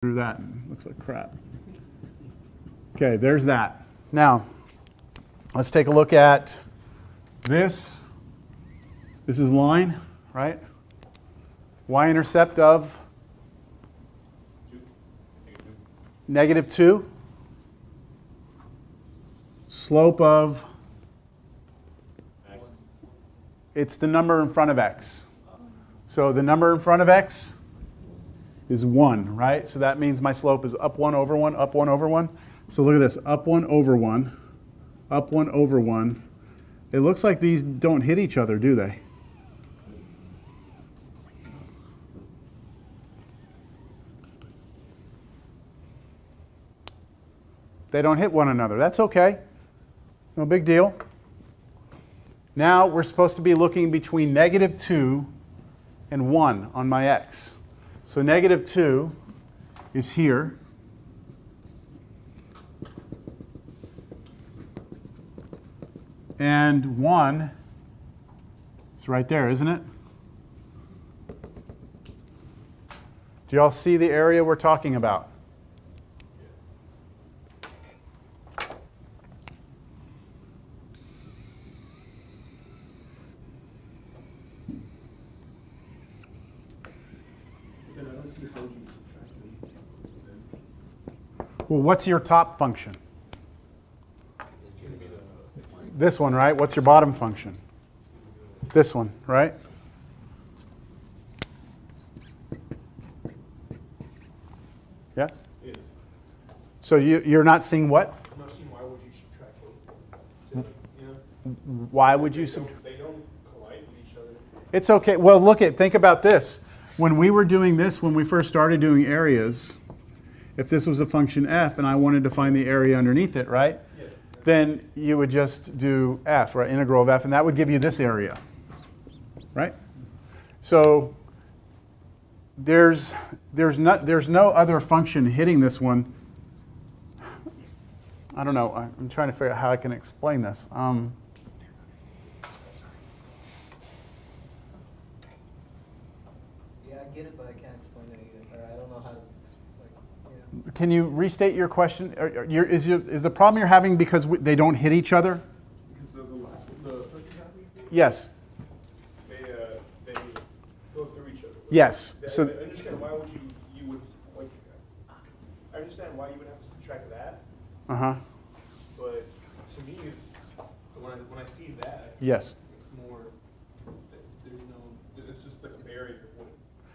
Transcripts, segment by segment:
through that. Looks like crap. Okay, there's that. Now, let's take a look at this. This is line, right? Y-intercept of -2. Slope of, it's the number in front of x. So the number in front of x is 1, right? So that means my slope is up 1 over 1, up 1 over 1. So look at this, up 1 over 1, up 1 over 1. It looks like these don't hit each other, do they? They don't hit one another. That's okay. No big deal. Now we're supposed to be looking between -2 and 1 on my x. So -2 is here. And 1 is right there, isn't it? Do y'all see the area we're talking about? Well, what's your top function? This one, right? What's your bottom function? This one, right? Yes? Yeah. So you're not seeing what? I'm not seeing why would you subtract those. You know? Why would you subtract? They don't collide with each other. It's okay. Well, think about this. When we were doing this, when we first started doing areas, if this was a function f and I wanted to find the area underneath it, right? Yeah. Then you would just do f, right? Integral of f, and that would give you this area, right? So there's no other function hitting this one. I don't know. I'm trying to figure out how I can explain this. Get it, but I can't explain it either. Or I don't know how to explain. Yeah. Can you restate your question? Is the problem you're having because they don't hit each other? Because the first example, Yes. they go through each other. Yes. So I understand why would you would like. I understand why you would have to subtract that. But to me, when I see that, yes. it's more. There's no. It's just like a barrier.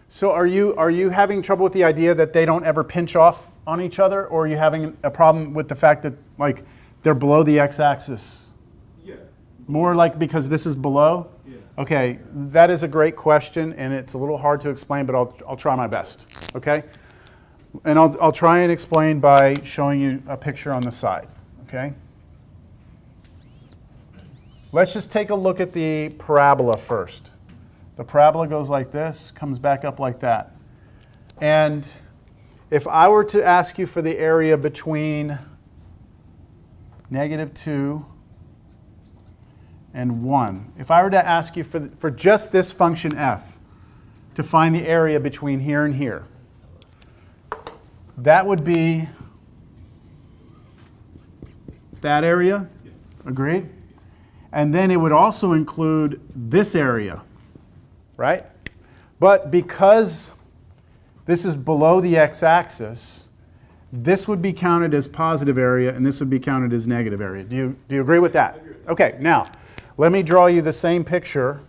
So are you having trouble with the idea that they don't ever pinch off on each other, or are you having a problem with the fact that like they're below the x-axis? Yeah. More like because this is below? Yeah. Okay, that is a great question, and it's a little hard to explain, but I'll try my best. Okay, and I'll try and explain by showing you a picture on the side. Okay. Let's just take a look at the parabola first. The parabola goes like this, comes back up like that. And if I were to ask you for the area between -2 and 1, if I were to ask you for just this function f to find the area between here and here, that would be that area, agreed? And then it would also include this area, right? But because this is below the x-axis, this would be counted as positive area and this would be counted as negative area. Do you agree with that? Okay, now let me draw you the same picture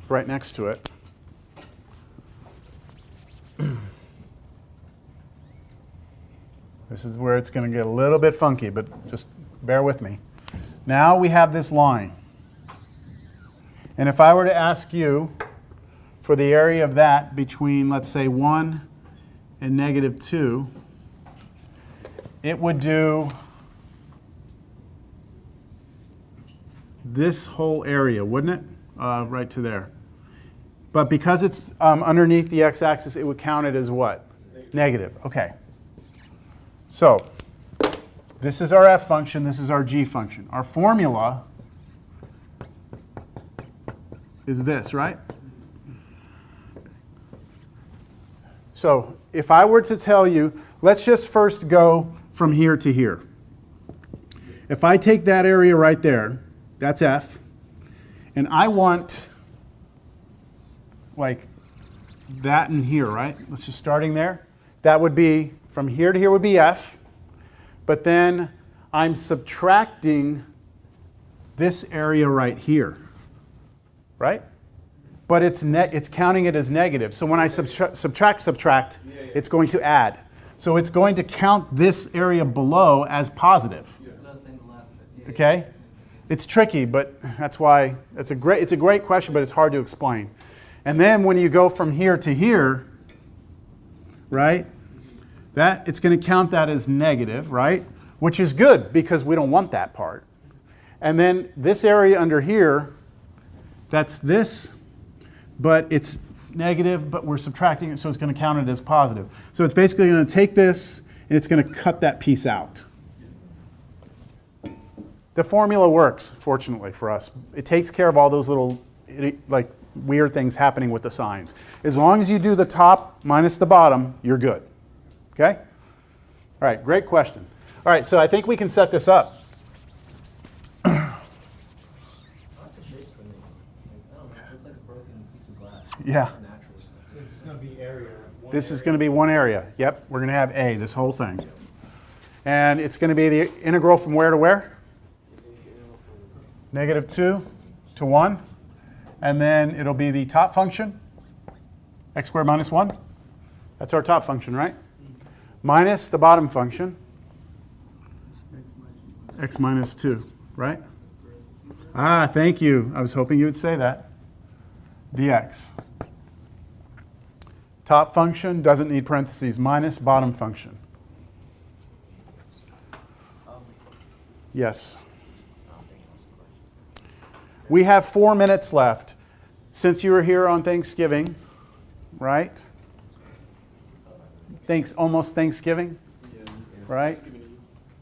right next to it. This is where it's going to get a little bit funky, but just bear with me. Now we have this line. And if I were to ask you for the area of that between, let's say, 1 and -2, it would do this whole area, wouldn't it? Right to there. But because it's underneath the x-axis, it would count it as what? Negative. Okay. So this is our f function, this is our g function. Our formula is this, right? So if I were to tell you, let's just first go from here to here. If I take that area right there, that's F, and I want like that in here, right? Let's just starting there. That would be, from here to here would be F, but then I'm subtracting this area right here, right? But it's counting it as negative. So when I subtract, it's going to add. So it's going to count this area below as positive. It's not saying the last bit. Okay? It's tricky, but that's why it's a great question, but it's hard to explain. And then when you go from here to here, right? That it's going to count that as negative, right? Which is good because we don't want that part. And then this area under here, that's this, but it's negative, but we're subtracting it, so it's going to count it as positive. So it's basically going to take this and it's going to cut that piece out. The formula works, fortunately for us. It takes care of all those little like weird things happening with the signs. As long as you do the top minus the bottom, you're good. Okay? All right, great question. All right, so I think we can set this up. That's a shape for me. Like, I don't know, it looks like a broken piece of glass. Yeah. It's natural. So it's going to be area. This is going to be one area. Yep, we're going to have A, this whole thing. And it's going to be the integral from where to where? -2 to 1. And then it'll be the top function, x squared minus 1. That's our top function, right? Minus the bottom function, x minus 2, right? Ah, thank you. I was hoping you would say that. dx. Top function doesn't need parentheses, minus bottom function. Yes. We have 4 minutes left. Since you were here on Thanksgiving, right? Almost Thanksgiving, right?